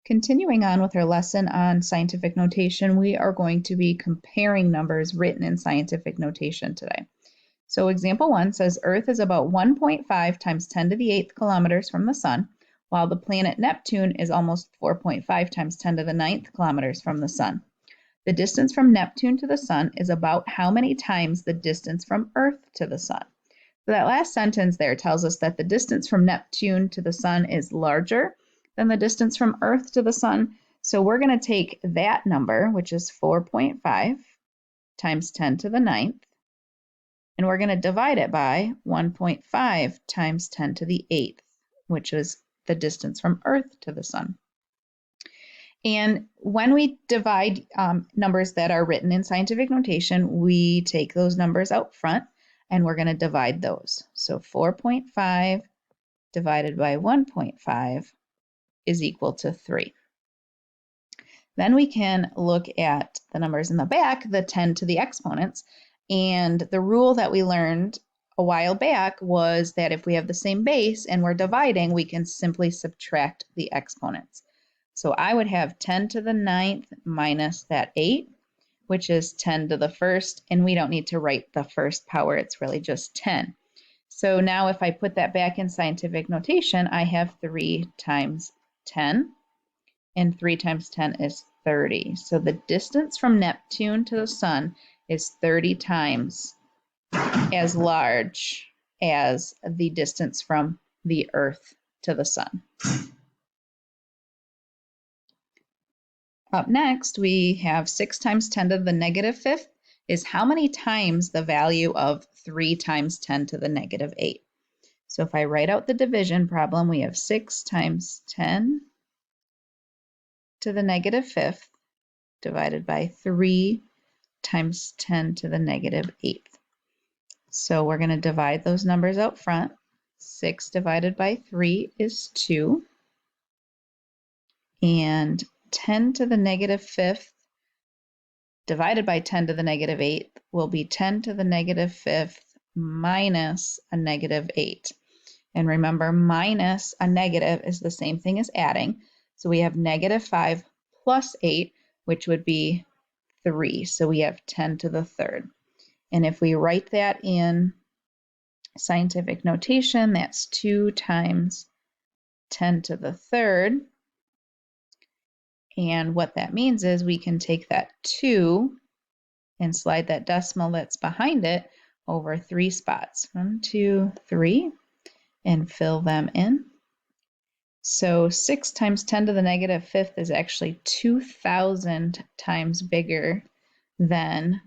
Continuing on with our lesson on scientific notation, we are going to be comparing numbers written in scientific notation today. So example 1 says Earth is about 1.5 times 10 to the 8th kilometers from the sun, while the planet Neptune is almost 4.5 times 10 to the 9th kilometers from the sun. The distance from Neptune to the sun is about how many times the distance from Earth to the sun? So that last sentence there tells us that the distance from Neptune to the sun is larger than the distance from Earth to the sun. So we're going to take that number, which is 4.5 times 10 to the 9th, and we're going to divide it by 1.5 times 10 to the 8th, which is the distance from Earth to the sun. And when we divide numbers that are written in scientific notation, we take those numbers out front and we're going to divide those. So 4.5 divided by 1.5 is equal to 3. Then we can look at the numbers in the back, the 10 to the exponents. And the rule that we learned a while back was that if we have the same base and we're dividing, we can simply subtract the exponents. So I would have 10 to the 9th minus that 8, which is 10 to the 1st, and we don't need to write the first power, it's really just 10. So now if I put that back in scientific notation, I have 3 times 10, and 3 times 10 is 30. So the distance from Neptune to the sun is 30 times as large as the distance from the Earth to the sun. Up next, we have 6 times 10 to the negative 5th is how many times the value of 3 times 10 to the negative 8. So if I write out the division problem, we have 6 times 10 to the negative 5th divided by 3 times 10 to the negative 8th. So we're going to divide those numbers out front. 6 divided by 3 is 2. And 10 to the negative 5th divided by 10 to the negative 8th will be 10 to the negative 5th minus a negative 8. And remember, minus a negative is the same thing as adding. So we have negative 5 plus 8, which would be 3. So we have 10 to the 3rd. And if we write that in scientific notation, that's 2 times 10 to the 3rd. And what that means is we can take that 2 and slide that decimal that's behind it over 3 spots. 1, 2, 3, and fill them in. So 6 times 10 to the negative 5th is actually 2,000 times bigger than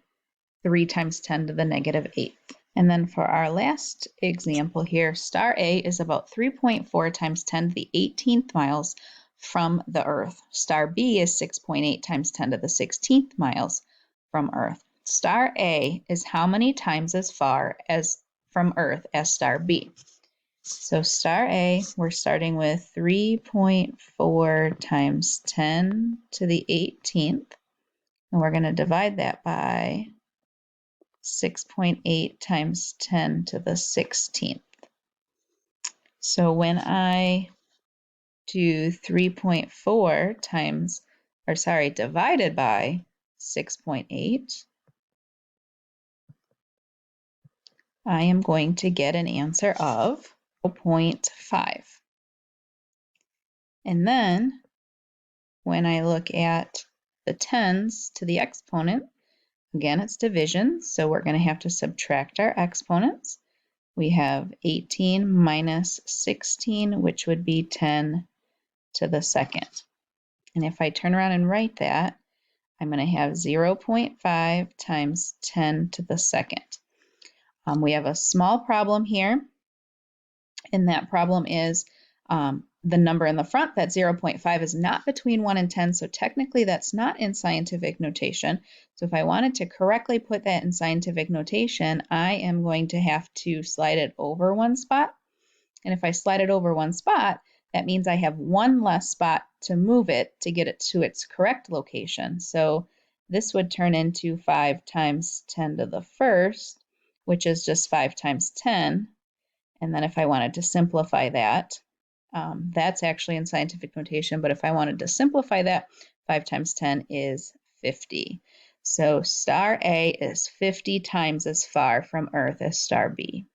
3 times 10 to the negative 8th. And then for our last example here, star A is about 3.4 times 10 to the 18th miles from the Earth. Star B is 6.8 times 10 to the 16th miles from Earth. Star A is how many times as far as from Earth as star B? So star A, we're starting with 3.4 times 10 to the 18th, and we're going to divide that by 6.8 times 10 to the 16th. So when I do 3.4 times, divided by 6.8, I am going to get an answer of 0.5. And then when I look at the tens to the exponent, again, it's division, so we're going to have to subtract our exponents. We have 18 minus 16, which would be 10 to the 2nd. And if I turn around and write that, I'm going to have 0.5 times 10 to the 2nd. We have a small problem here, and that problem is the number in the front, that 0.5 is not between 1 and 10, so technically that's not in scientific notation. So if I wanted to correctly put that in scientific notation, I am going to have to slide it over 1 spot. And if I slide it over 1 spot, that means I have 1 less spot to move it to get it to its correct location. So this would turn into 5 times 10 to the 1st, which is just 5 times 10. And then if I wanted to simplify that, That's actually in scientific notation, but if I wanted to simplify that, 5 times 10 is 50. So star A is 50 times as far from Earth as star B.